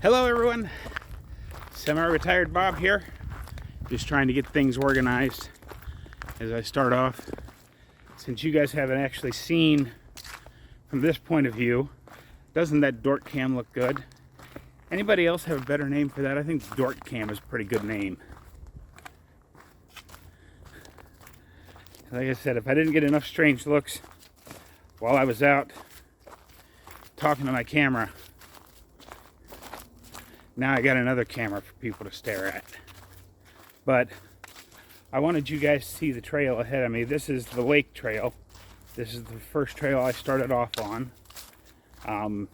Hello everyone, semi-retired Bob here, just trying to get things organized as I start off. Since you guys haven't actually seen from this point of view, doesn't that Dork Cam look good? Anybody else have a better name for that? I think Dork Cam is a pretty good name. Like I said, if I didn't get enough strange looks while I was out talking to my camera, now I got another camera for people to stare at. But I wanted you guys to see the trail ahead of me. This is the lake trail. This is the first trail I started off on. I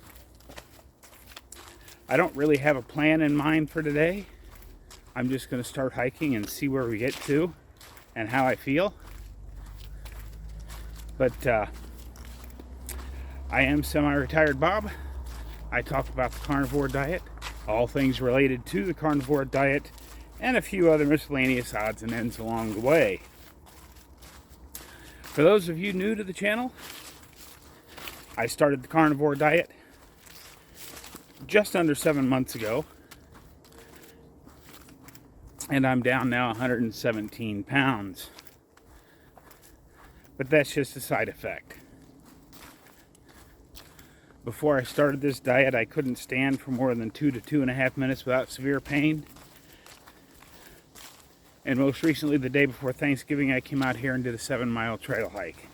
don't really have a plan in mind for today. I'm just going to start hiking and see where we get to and how I feel. But I am semi-retired Bob. I talk about the carnivore diet, all things related to the carnivore diet, and a few other miscellaneous odds and ends along the way. For those of you new to the channel, I started the carnivore diet just under 7 months ago, and I'm down now 117 pounds. But that's just a side effect. Before I started this diet, I couldn't stand for more than 2 to 2.5 minutes without severe pain. And most recently, the day before Thanksgiving, I came out here and did a 7-mile trail hike.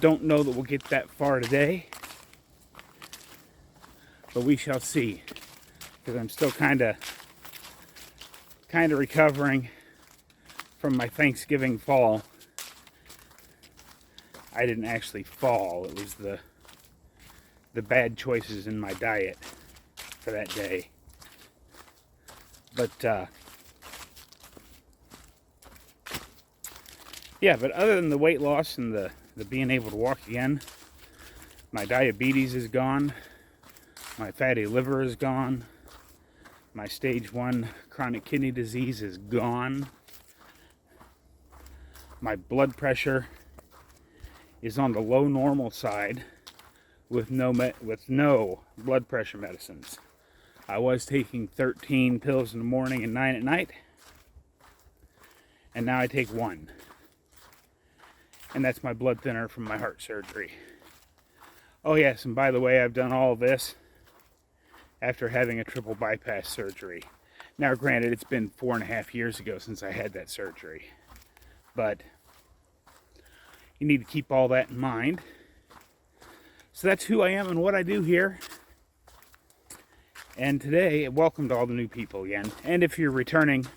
Don't know that we'll get that far today, but we shall see. Because I'm still kind of recovering from my Thanksgiving fall. I didn't actually fall. It was the bad choices in my diet for that day. But yeah, but other than the weight loss and the being able to walk again, my diabetes is gone. My fatty liver is gone. My stage 1 chronic kidney disease is gone. My blood pressure is on the low normal side with no blood pressure medicines. I was taking 13 pills in the morning and 9 at night, and now I take 1. And that's my blood thinner from my heart surgery. Oh yes, and by the way, I've done all of this after having a triple bypass surgery. Now granted, it's been 4.5 years ago since I had that surgery, but you need to keep all that in mind. So that's who I am and what I do here. And today, welcome to all the new people again. And if you're returning,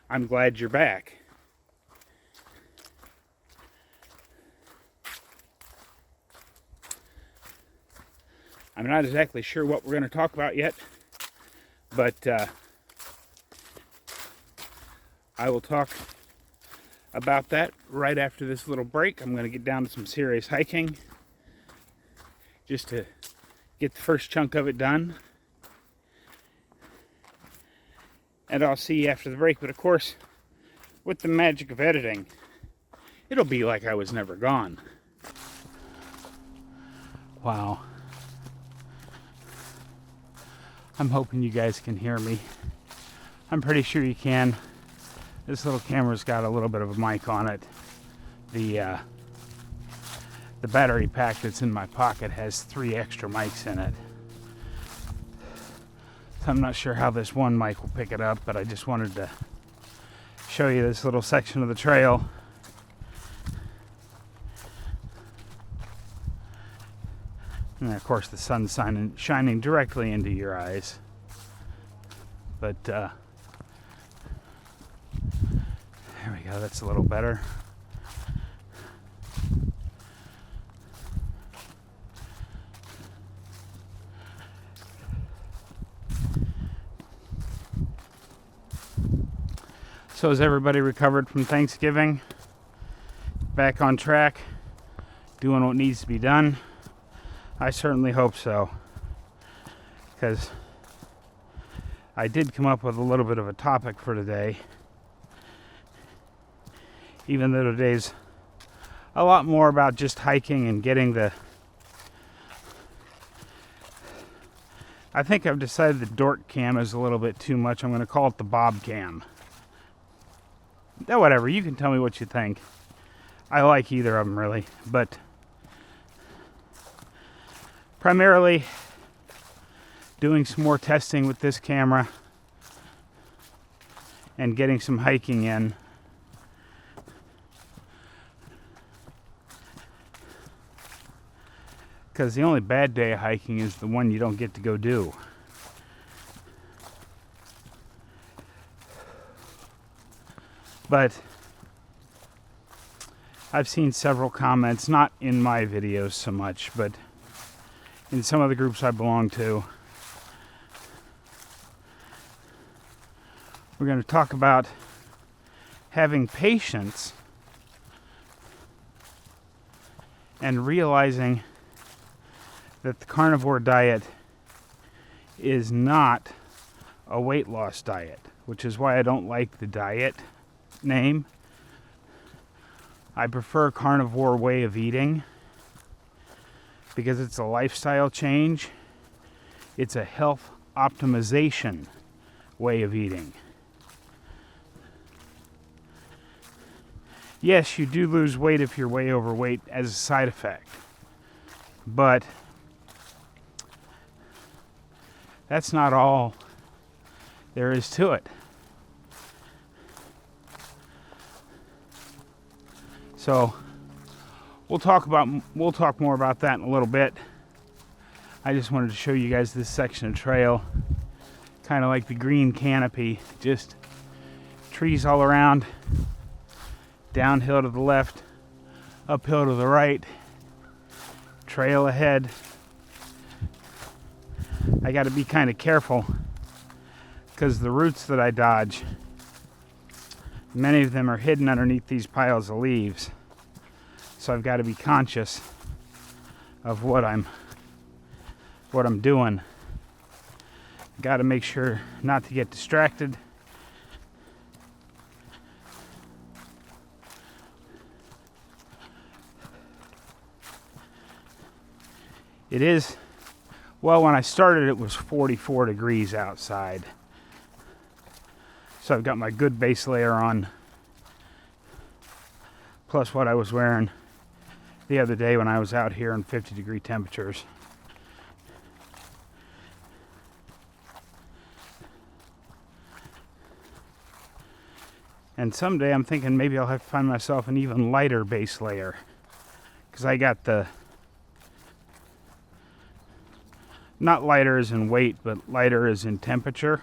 I'm glad you're back. I'm not exactly sure what we're going to talk about yet, but I will talk about that right after this little break. I'm going to get down to some serious hiking just to get the first chunk of it done. And I'll see you after the break. But of course, with the magic of editing, it'll be like I was never gone. Wow. I'm hoping you guys can hear me. I'm pretty sure you can. This little camera's got a little bit of a mic on it. The battery pack that's in my pocket has 3 extra mics in it. So I'm not sure how this one mic will pick it up, but I just wanted to show you this little section of the trail. And of course the sun's shining directly into your eyes. But there we go, that's a little better. So has everybody recovered from Thanksgiving? Back on track? Doing what needs to be done? I certainly hope so. Because I did come up with a little bit of a topic for today. Even though today's a lot more about just hiking and getting the I think I've decided the dork cam is a little bit too much. I'm going to call it the Bob cam. Whatever, you can tell me what you think. I like either of them really, but primarily doing some more testing with this camera and getting some hiking in. Because the only bad day of hiking is the one you don't get to go do. But I've seen several comments, not in my videos so much, but in some of the groups I belong to. We're going to talk about having patience and realizing that the carnivore diet is not a weight loss diet, which is why I don't like the diet name. I prefer carnivore way of eating because it's a lifestyle change. It's a health optimization way of eating. Yes, you do lose weight if you're way overweight as a side effect, but that's not all there is to it. So we'll talk more about that in a little bit. I just wanted to show you guys this section of trail, kind of like the green canopy, just trees all around, downhill to the left, uphill to the right, trail ahead. I got to be kind of careful because the roots that I dodge, many of them are hidden underneath these piles of leaves. So I've got to be conscious of what I'm doing. Got to make sure not to get distracted. It is, well, when I started it was 44 degrees outside. So I've got my good base layer on, plus what I was wearing the other day when I was out here in 50-degree temperatures. And someday I'm thinking maybe I'll have to find myself an even lighter base layer, because I got the, not lighter as in weight, but lighter as in temperature.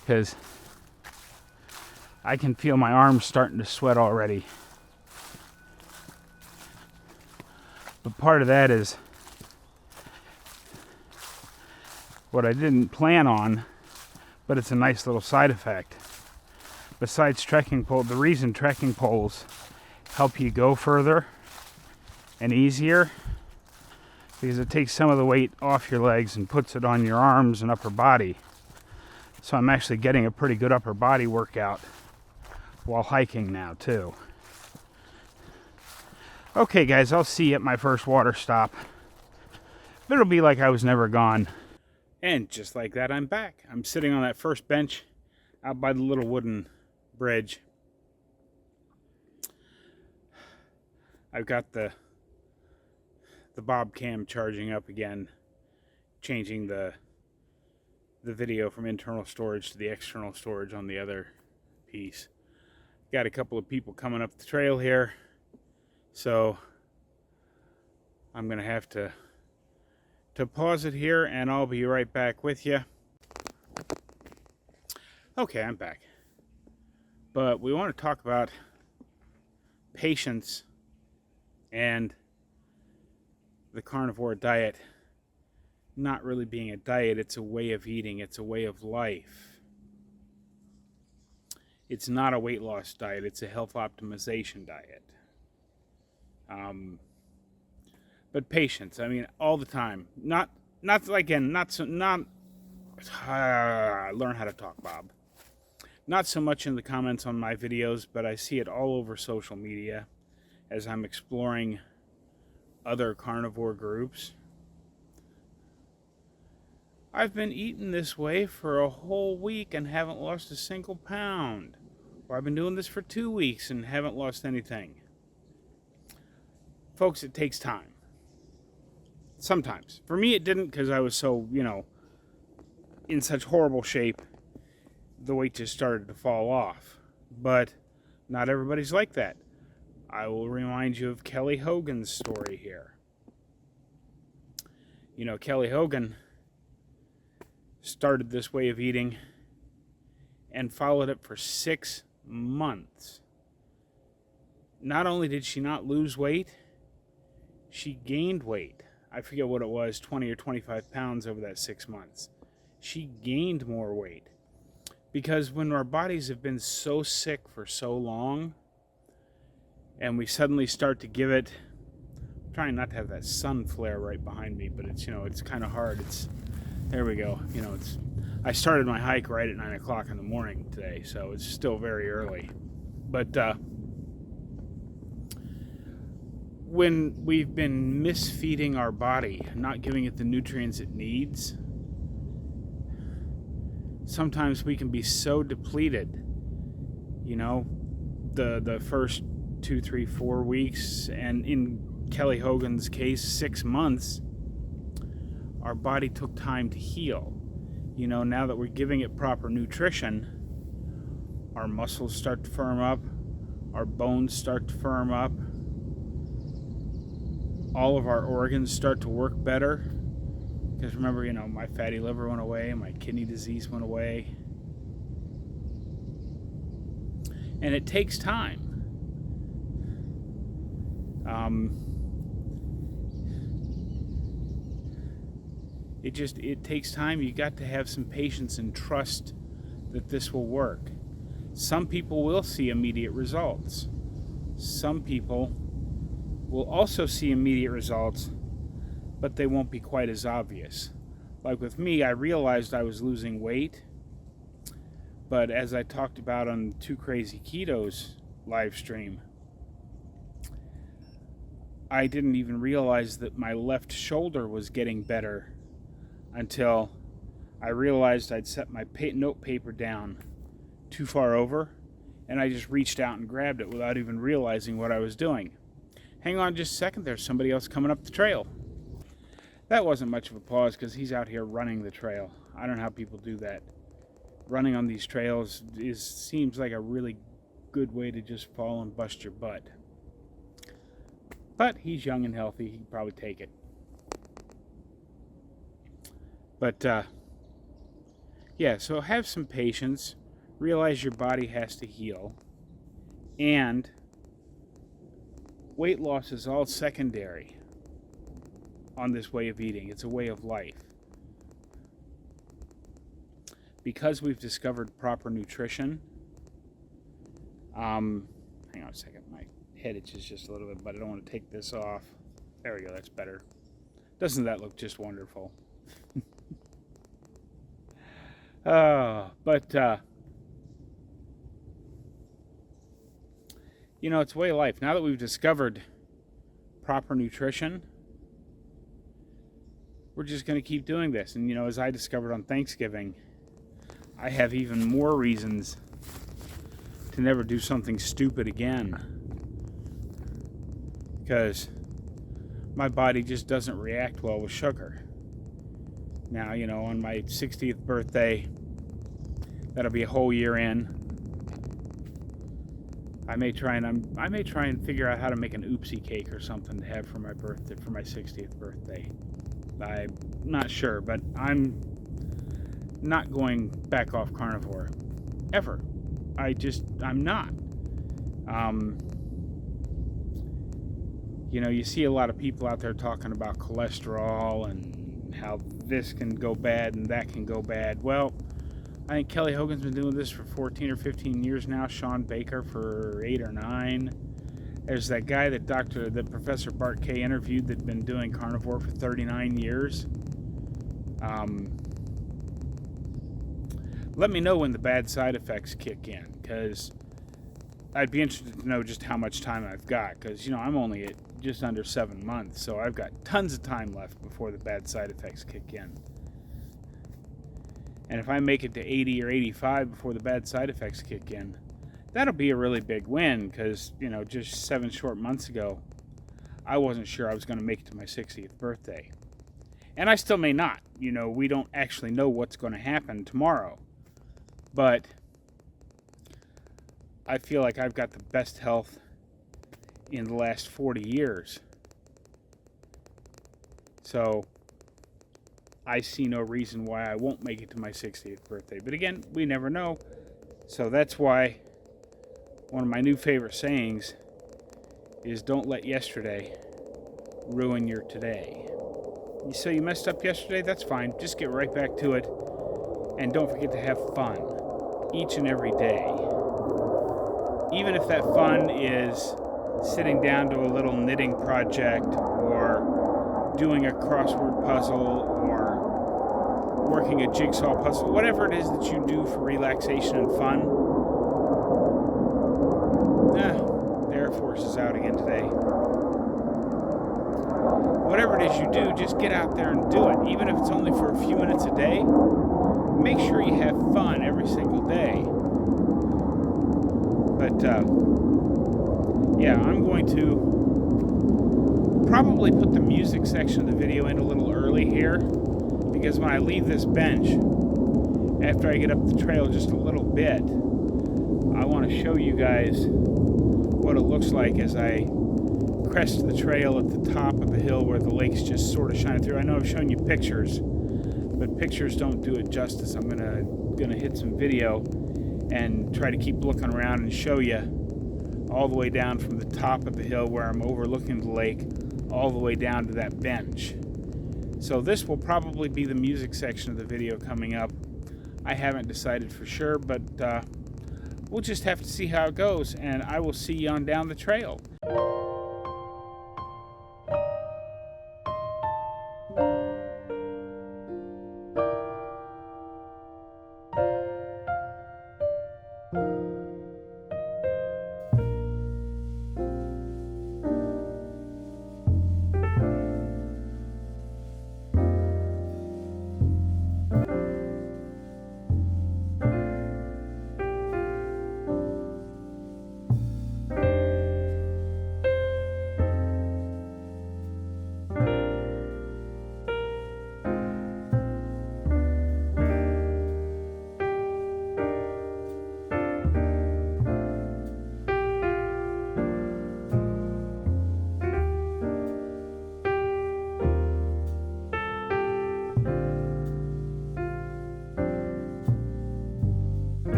Because I can feel my arms starting to sweat already. But part of that is what I didn't plan on, but it's a nice little side effect. Besides trekking pole, the reason trekking poles help you go further and easier, because it takes some of the weight off your legs and puts it on your arms and upper body. So I'm actually getting a pretty good upper body workout while hiking now too. Okay guys, I'll see you at my first water stop. But it'll be like I was never gone. And just like that, I'm back. I'm sitting on that first bench out by the little wooden bridge. I've got the Bob cam charging up again, changing the video from internal storage to the external storage on the other piece. Got a couple of people coming up the trail here, so I'm gonna have to pause it here, and I'll be right back with you. Okay, I'm back. But we want to talk about patience and the carnivore diet not really being a diet. It's a way of eating. It's a way of life. It's not a weight loss diet. It's a health optimization diet. But patience. I mean, all the time. Not learn how to talk, Bob. Not so much in the comments on my videos, but I see it all over social media as I'm exploring other carnivore groups. I've been eating this way for a whole week and haven't lost a single pound. Or I've been doing this for 2 weeks and haven't lost anything. Folks, it takes time. Sometimes. For me, it didn't, because I was so, in such horrible shape, the weight just started to fall off. But not everybody's like that. I will remind you of Kelly Hogan's story here. Kelly Hogan started this way of eating and followed it for 6 months. Not only did she not lose weight, she gained weight. I forget what it was, 20 or 25 pounds over that 6 months. She gained more weight. Because when our bodies have been so sick for so long, and we suddenly start to give it, I'm trying not to have that sun flare right behind me, but it's kind of hard. There we go. I started my hike right at 9 o'clock in the morning today, so it's still very early. But when we've been misfeeding our body, not giving it the nutrients it needs, sometimes we can be so depleted. The first 2, 3, 4 weeks, and in Kelly Hogan's case, 6 months, our body took time to heal. Now that we're giving it proper nutrition, our muscles start to firm up, our bones start to firm up, all of our organs start to work better. Because remember, my fatty liver went away, my kidney disease went away. And it takes time. It takes time. You got to have some patience and trust that this will work. Some people will see immediate results. Some people will also see immediate results, but they won't be quite as obvious. Like with me, I realized I was losing weight, but as I talked about on Two Crazy Ketos live stream, I didn't even realize that my left shoulder was getting better until I realized I'd set my note paper down too far over, and I just reached out and grabbed it without even realizing what I was doing. Hang on just a second, there's somebody else coming up the trail. That wasn't much of a pause because he's out here running the trail. I don't know how people do that. Running on these trails seems like a really good way to just fall and bust your butt. But he's young and healthy, he can probably take it. But, so have some patience. Realize your body has to heal. And weight loss is all secondary on this way of eating. It's a way of life. Because we've discovered proper nutrition, hang on a second, my head itches just a little bit, but I don't want to take this off. There we go, that's better. Doesn't that look just wonderful? It's a way of life. Now that we've discovered proper nutrition, we're just going to keep doing this. And, as I discovered on Thanksgiving, I have even more reasons to never do something stupid again. Because my body just doesn't react well with sugar. Now, on my 60th birthday, that'll be a whole year in. I may try and figure out how to make an oopsie cake or something to have for my 60th birthday. I'm not sure, but I'm not going back off carnivore ever. I'm not. You see a lot of people out there talking about cholesterol and how this can go bad and that can go bad. Well, I think Kelly Hogan's been doing this for 14 or 15 years now. Sean Baker for 8 or 9. There's that guy that Professor Bart K interviewed that'd been doing carnivore for 39 years. let me know when the bad side effects kick in, because I'd be interested to know just how much time I've got, because, I'm only at just under 7 months, so I've got tons of time left before the bad side effects kick in. And if I make it to 80 or 85 before the bad side effects kick in, that'll be a really big win, because, just 7 short months ago, I wasn't sure I was going to make it to my 60th birthday. And I still may not. We don't actually know what's going to happen tomorrow. But I feel like I've got the best health in the last 40 years. So I see no reason why I won't make it to my 60th birthday. But again, we never know. So that's why one of my new favorite sayings is, don't let yesterday ruin your today. So you messed up yesterday? That's fine. Just get right back to it. And don't forget to have fun each and every day. Even if that fun is sitting down to a little knitting project, or doing a crossword puzzle, or working a jigsaw puzzle, whatever it is that you do for relaxation and fun. The Air Force is out again today. Whatever it is you do, just get out there and do it. Even if it's only for a few minutes a day, make sure you have fun every single day. But, I'm going to probably put the music section of the video in a little early here, because when I leave this bench, after I get up the trail just a little bit, I want to show you guys what it looks like as I crest the trail at the top of the hill where the lake's just sort of shining through. I know I've shown you pictures, but pictures don't do it justice. I'm gonna hit some video and try to keep looking around and show you all the way down from the top of the hill where I'm overlooking the lake, all the way down to that bench. So this will probably be the music section of the video coming up. I haven't decided for sure, but we'll just have to see how it goes, and I will see you on down the trail.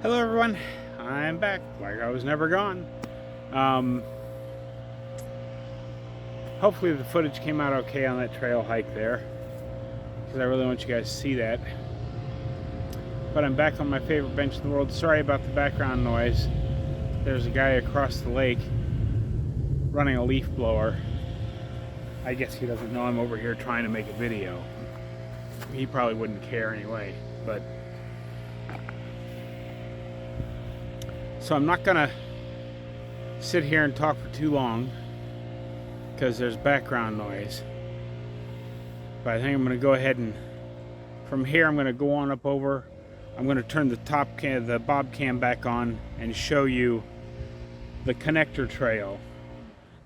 Hello everyone, I'm back like I was never gone. Hopefully the footage came out okay on that trail hike there, because I really want you guys to see that. But I'm back on my favorite bench in the world. Sorry about the background noise. There's a guy across the lake running a leaf blower. I guess he doesn't know I'm over here trying to make a video. He probably wouldn't care anyway, but so I'm not gonna sit here and talk for too long because there's background noise. But I think I'm gonna go ahead and from here I'm gonna go on up over. I'm gonna turn the bob cam back on and show you the connector trail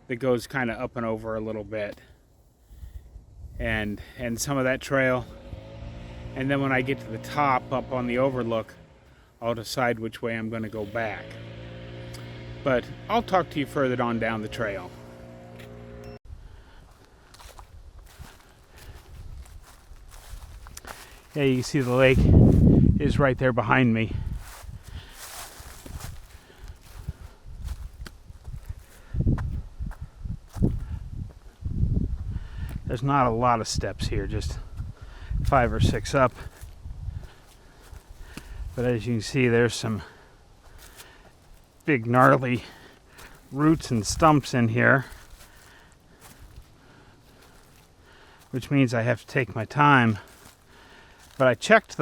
that goes kind of up and over a little bit, and some of that trail. And then when I get to the top up on the overlook, I'll decide which way I'm going to go back. But I'll talk to you further on down the trail. Yeah, you can see the lake is right there behind me. There's not a lot of steps here, just 5 or 6 up. But as you can see, there's some big gnarly roots and stumps in here, which means I have to take my time. But I checked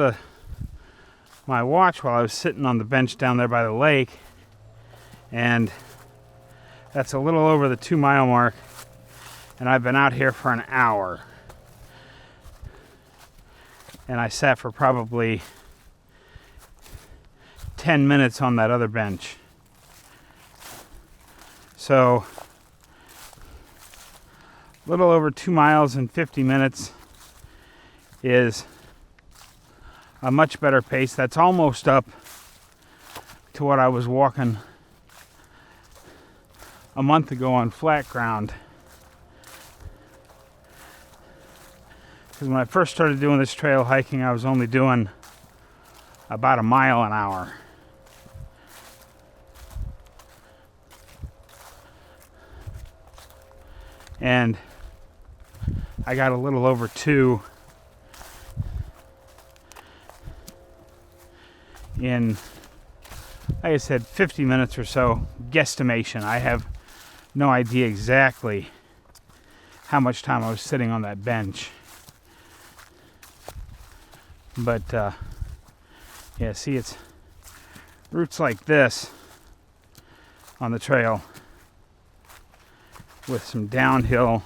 my watch while I was sitting on the bench down there by the lake, and that's a little over the 2-mile mark, and I've been out here for an hour. And I sat for probably 10 minutes on that other bench. So a little over 2 miles in 50 minutes is a much better pace. That's almost up to what I was walking a month ago on flat ground. Because when I first started doing this trail hiking, I was only doing about 1 mile an hour. And I got a little over 2 in, like I said, 50 minutes or so, guesstimation. I have no idea exactly how much time I was sitting on that bench. But yeah, see, it's roots like this on the trail with some downhill,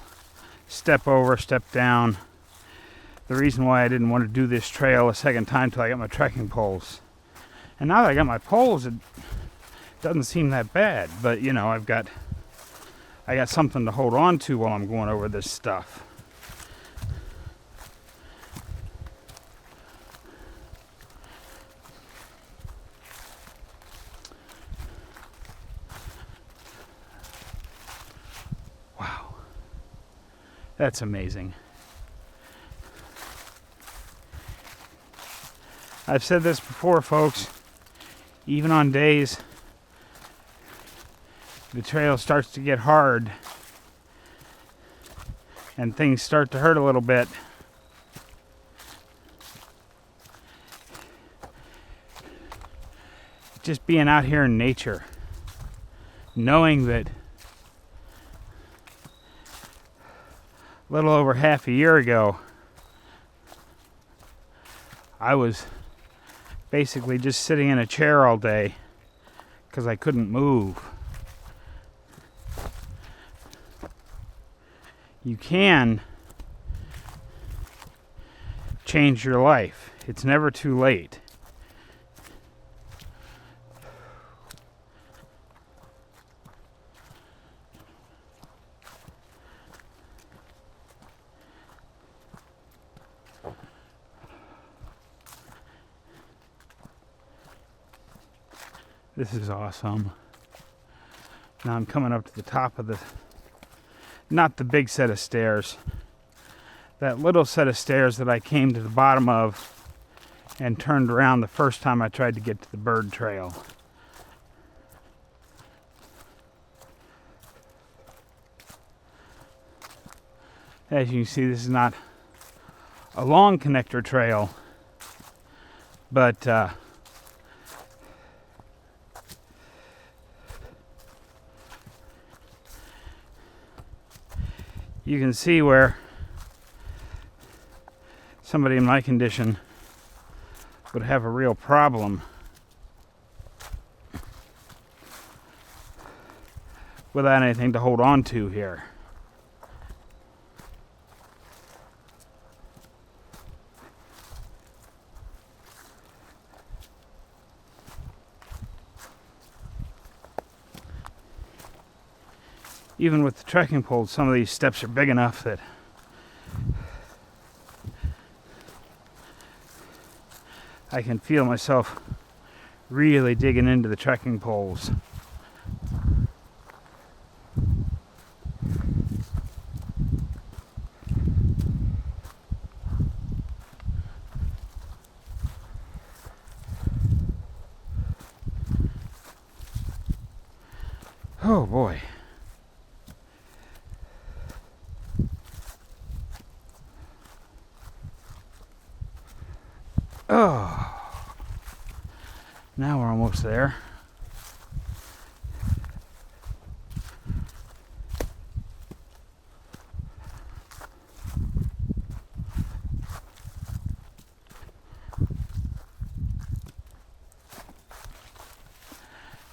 step over, step down. The reason why I didn't want to do this trail a second time till I got my trekking poles. And now that I got my poles, it doesn't seem that bad. But you know, I got something to hold on to while I'm going over this stuff. That's amazing. I've said this before, folks. Even on days the trail starts to get hard and things start to hurt a little bit, just being out here in nature, knowing that a little over half a year ago, I was basically just sitting in a chair all day because I couldn't move. You can change your life. It's never too late. This is awesome. Now I'm coming up to the top of the, not the big set of stairs, that little set of stairs that I came to the bottom of and turned around the first time I tried to get to the bird trail. As you can see, this is not a long connector trail, but you can see where somebody in my condition would have a real problem without anything to hold on to here. Even with the trekking poles, some of these steps are big enough that I can feel myself really digging into the trekking poles. Oh boy. Oh, now we're almost there.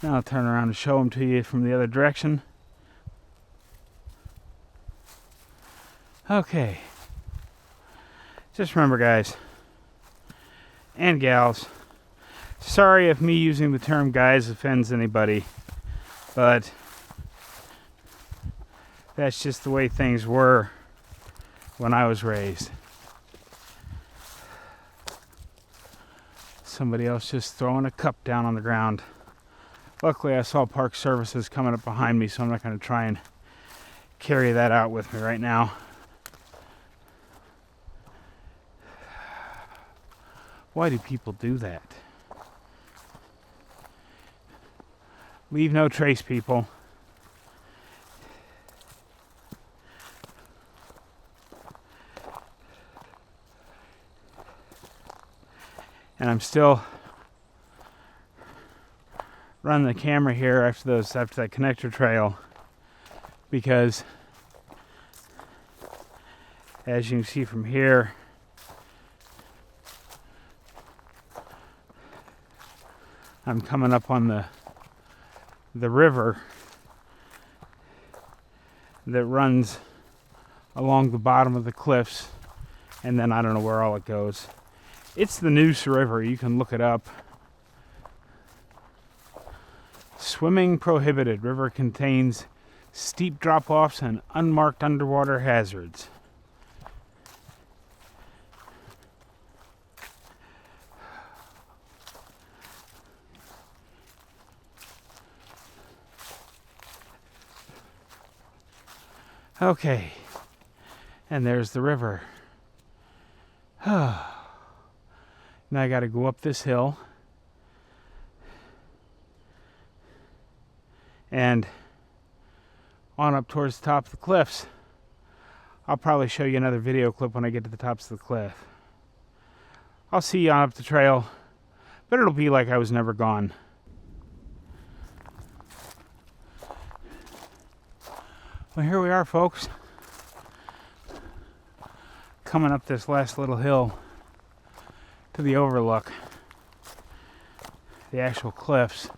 Now I'll turn around and show them to you from the other direction. Okay. Just remember, guys and gals, sorry if me using the term guys offends anybody, but that's just the way things were when I was raised. Somebody else just throwing a cup down on the ground. Luckily I saw park services coming up behind me, so I'm not going to try and carry that out with me right now. Why do people do that? Leave no trace, people. And I'm still running the camera here after that connector trail, because as you can see from here, I'm coming up on the river that runs along the bottom of the cliffs, and then I don't know where all it goes. It's the Neuse River. You can look it up. Swimming prohibited. River contains steep drop-offs and unmarked underwater hazards. Okay, and there's the river. Now I got to go up this hill and on up towards the top of the cliffs. I'll probably show you another video clip when I get to the tops of the cliff. I'll see you on up the trail, but it'll be like I was never gone. Well, here we are, folks. Coming up this last little hill to the overlook, the actual cliffs.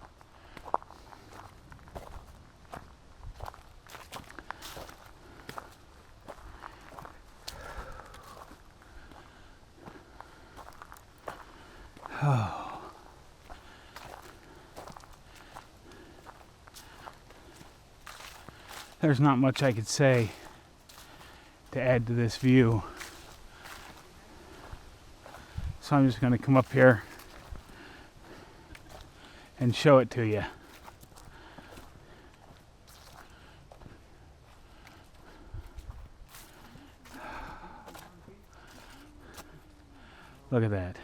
Oh. There's not much I could say to add to this view. So I'm just going to come up here and show it to you. Look at that.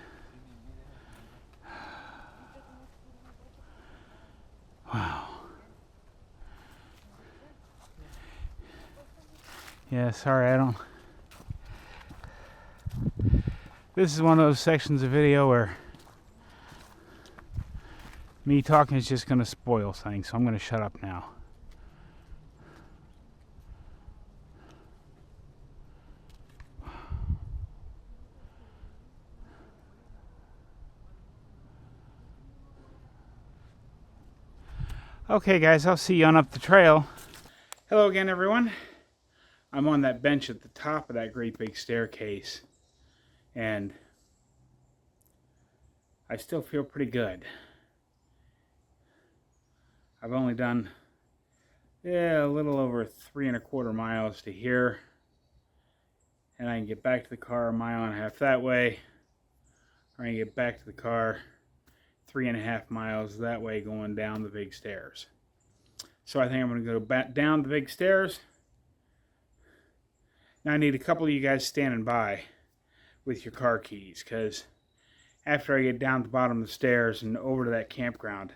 Yeah, sorry, I don't... This is one of those sections of video where me talking is just going to spoil things, so I'm going to shut up now. Okay, guys, I'll see you on up the trail. Hello again, everyone. I'm on that bench at the top of that great big staircase, and I still feel pretty good. I've only done a little over 3.25 miles to here, and I can get back to the car 1.5 miles that way, or I can get back to the car 3.5 miles that way going down the big stairs. So I think I'm going to go back down the big stairs. Now I need a couple of you guys standing by with your car keys, because after I get down to the bottom of the stairs and over to that campground,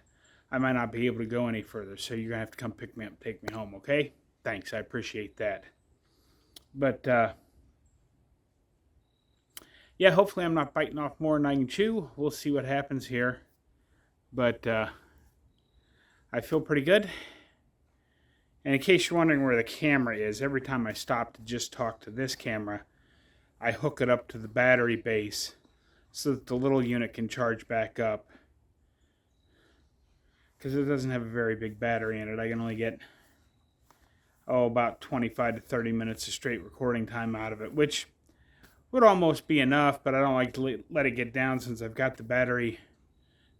I might not be able to go any further, so you're going to have to come pick me up and take me home, okay? Thanks, I appreciate that. But, yeah, hopefully I'm not biting off more than I can chew. We'll see what happens here. But, I feel pretty good. And in case you're wondering where the camera is, every time I stop to just talk to this camera, I hook it up to the battery base so that the little unit can charge back up. Because it doesn't have a very big battery in it. I can only get, about 25 to 30 minutes of straight recording time out of it, which would almost be enough, but I don't like to let it get down since I've got the battery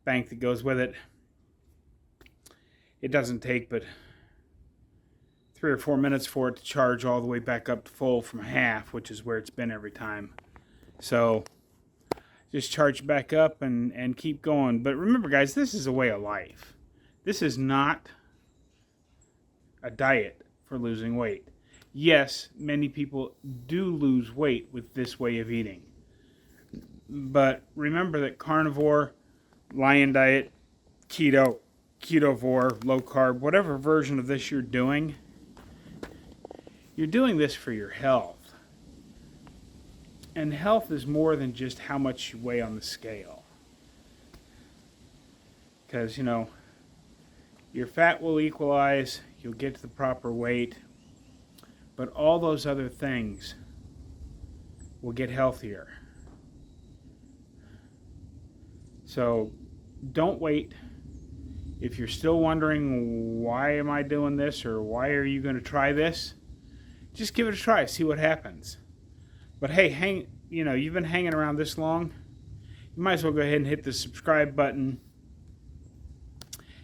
bank that goes with it. It doesn't take but 3 or 4 minutes for it to charge all the way back up to full from half, which is where it's been every time. So just charge back up and keep going. But remember, guys, this is a way of life. This is not a diet for losing weight. Yes, many people do lose weight with this way of eating. But remember that carnivore, lion diet, keto, ketovore, low carb, whatever version of this you're doing this for your health. And health is more than just how much you weigh on the scale. Because, your fat will equalize, you'll get to the proper weight, but all those other things will get healthier. So don't wait. If you're still wondering, why am I doing this, or why are you going to try this, just give it a try, see what happens. But hey, you've been hanging around this long, you might as well go ahead and hit the subscribe button.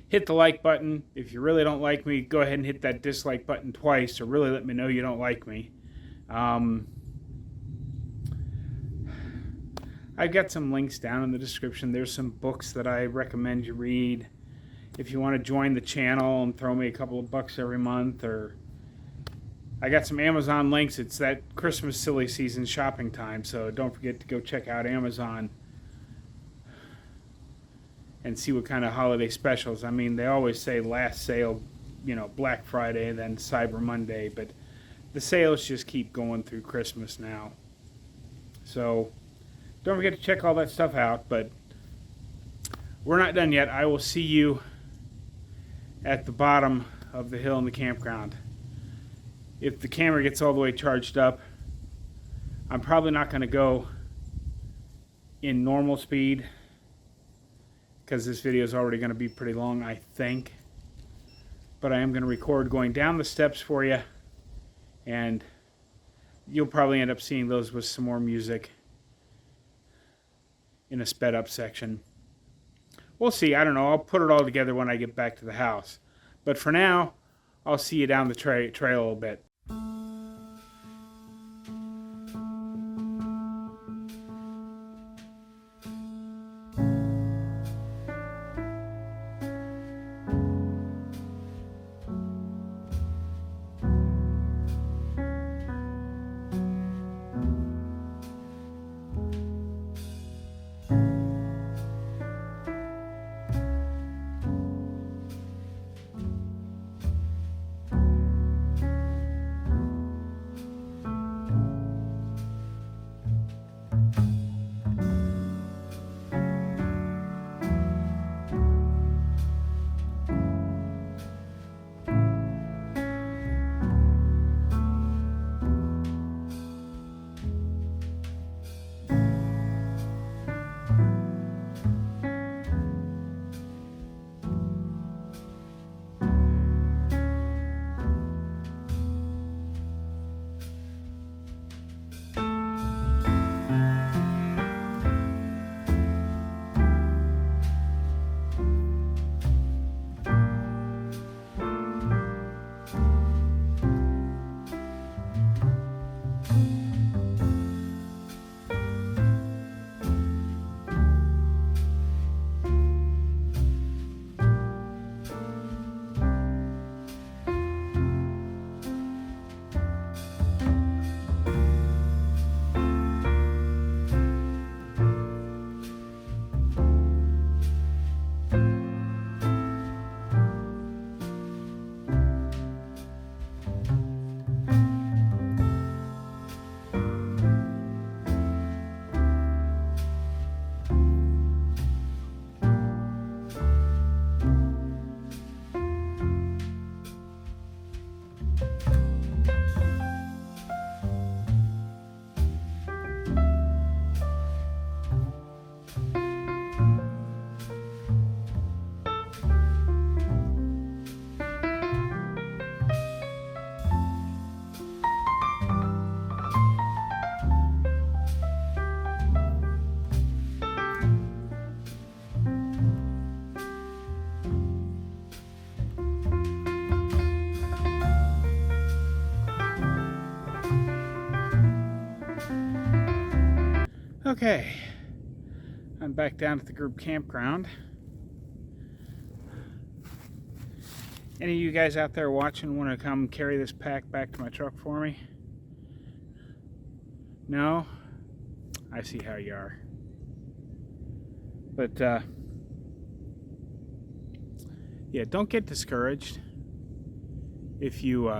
Hit the like button. If you really don't like me, go ahead and hit that dislike button twice to really let me know you don't like me. I've got some links down in the description. There's some books that I recommend you read. If you want to join the channel and throw me a couple of bucks every month, or I got some Amazon links. It's that Christmas silly season shopping time, so don't forget to go check out Amazon and see what kind of holiday specials. I mean, they always say last sale, Black Friday, then Cyber Monday, but the sales just keep going through Christmas now. So don't forget to check all that stuff out, but we're not done yet. I will see you at the bottom of the hill in the campground. If the camera gets all the way charged up, I'm probably not going to go in normal speed, because this video is already going to be pretty long, I think. But I am going to record going down the steps for you, and you'll probably end up seeing those with some more music in a sped up section. We'll see. I don't know. I'll put it all together when I get back to the house. But for now, I'll see you down the trail a little bit. Okay, I'm back down at the group campground. Any of you guys out there watching want to come carry this pack back to my truck for me? No? I see how you are. But, yeah, don't get discouraged if you,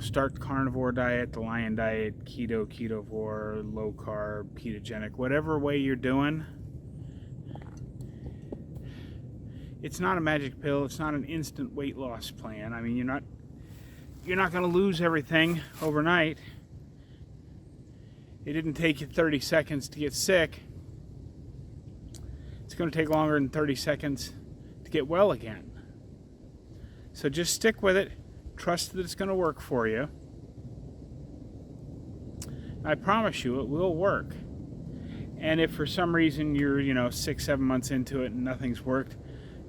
start the Carnivore Diet, the Lion Diet, Keto, ketovore, low carb, ketogenic, whatever way you're doing. It's not a magic pill. It's not an instant weight loss plan. I mean, you're not going to lose everything overnight. It didn't take you 30 seconds to get sick. It's going to take longer than 30 seconds to get well again. So just stick with it. Trust that it's going to work for you. I promise you it will work. And if for some reason you're, 6-7 months into it and nothing's worked,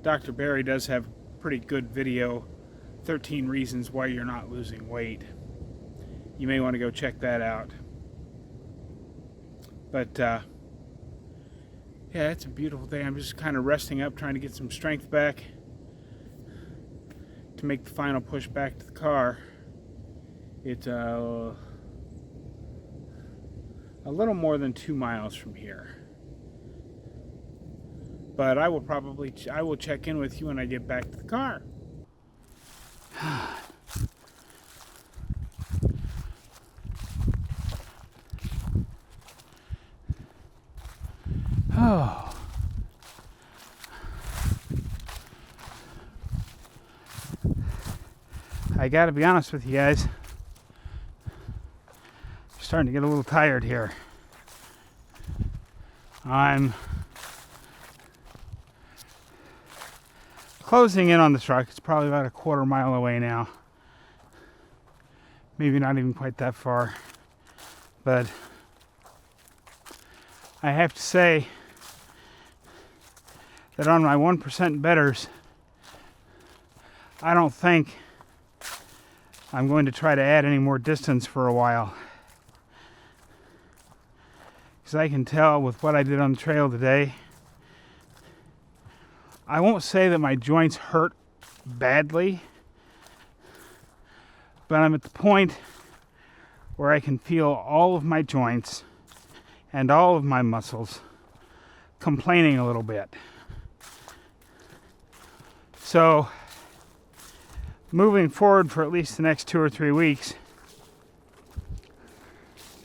Dr. Barry does have pretty good video, 13 reasons why you're not losing weight. You may want to go check that out. But, yeah, it's a beautiful day. I'm just kind of resting up, trying to get some strength back to make the final push back to the car. It's a little more than 2 miles from here. But I will check in with you when I get back to the car. Oh. I gotta be honest with you guys. I'm starting to get a little tired here. I'm closing in on the truck. It's probably about a quarter mile away now. Maybe not even quite that far. But I have to say that on my 1% betters, I don't think I'm going to try to add any more distance for a while. Because I can tell with what I did on the trail today, I won't say that my joints hurt badly, but I'm at the point where I can feel all of my joints and all of my muscles complaining a little bit. So, moving forward for at least the next 2 or 3 weeks,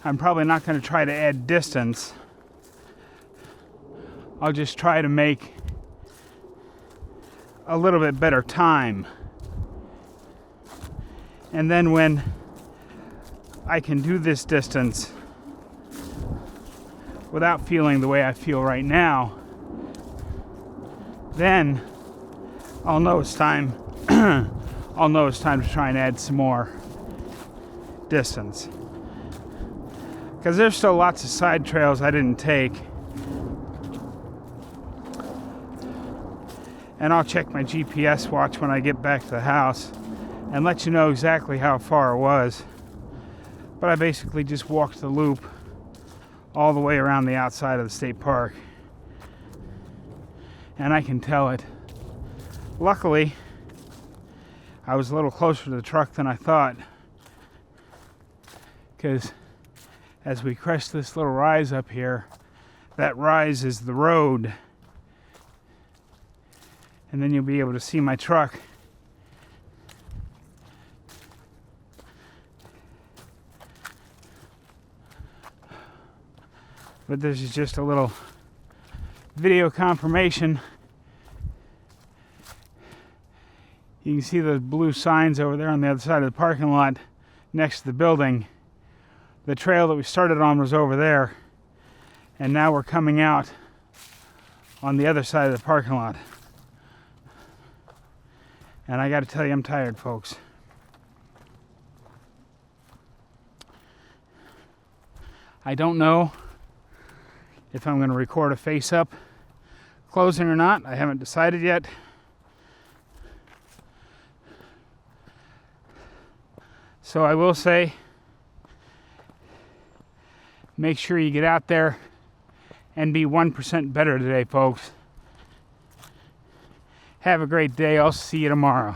I'm probably not going to try to add distance. I'll just try to make a little bit better time. And then when I can do this distance without feeling the way I feel right now, then I'll know it's time I'll know it's time to try and add some more distance. Because there's still lots of side trails I didn't take. And I'll check my GPS watch when I get back to the house and let you know exactly how far it was. But I basically just walked the loop all the way around the outside of the state park. And I can tell it. Luckily, I was a little closer to the truck than I thought. Because as we crest this little rise up here, that rise is the road. And then you'll be able to see my truck. But this is just a little video confirmation. You can see the blue signs over there on the other side of the parking lot next to the building. The trail that we started on was over there, and now we're coming out on the other side of the parking lot. And I got to tell you, I'm tired, folks. I don't know if I'm going to record a face-up closing or not. I haven't decided yet. So I will say Make sure you get out there and be 1% better today, folks. Have a great day. I'll see you tomorrow.